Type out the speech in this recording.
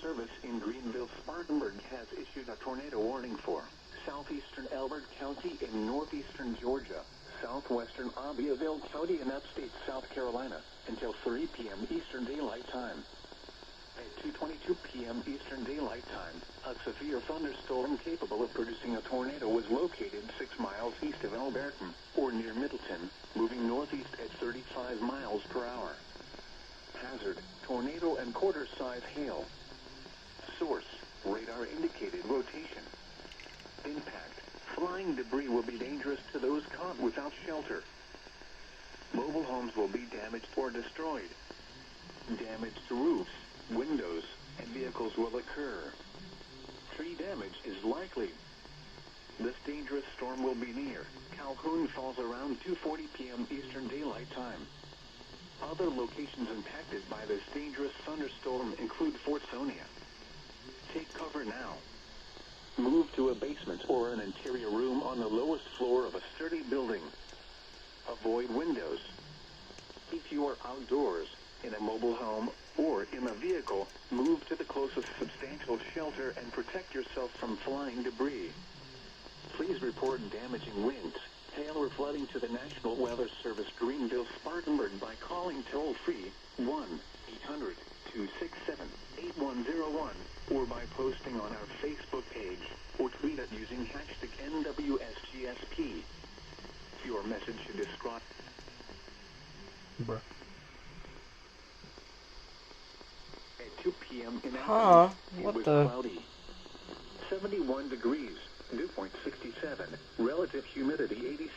Service in Greenville, Spartanburg has issued a tornado warning for southeastern Elbert County in northeastern Georgia, southwestern Abbeville County in upstate South Carolina until 3 p.m. Eastern Daylight Time. At 2:22 p.m. Eastern Daylight Time, a severe thunderstorm capable of producing a tornado was located 6 miles east of Alberton, or near Middleton, moving northeast at 35 miles per hour. Hazard, tornado and quarter-size hail. Source, radar indicated rotation. Impact, flying debris will be dangerous to those caught without shelter. Mobile homes will be damaged or destroyed. Damage to roofs, windows, and vehicles will occur. Tree damage is likely. This dangerous storm will be near Calhoun Falls around 2:40 p.m. Eastern Daylight Time. Other locations impacted by this dangerous thunderstorm include Fort Sonia. Take cover now. Move to a basement or an interior room on the lowest floor of a sturdy building. Avoid windows. If you are outdoors, in a mobile home, or in a vehicle, move to the closest substantial shelter and protect yourself from flying debris. Please report damaging winds, hail, or flooding to the National Weather Service Greenville, Spartanburg by calling toll-free 1-800-267-8101 or by posting on our Facebook page or tweet it using hashtag NWSGSP. Your message should describe... Bruh. At 2 p.m. in Huh? it What was the? cloudy. 71 degrees, dew point 67, relative humidity 87.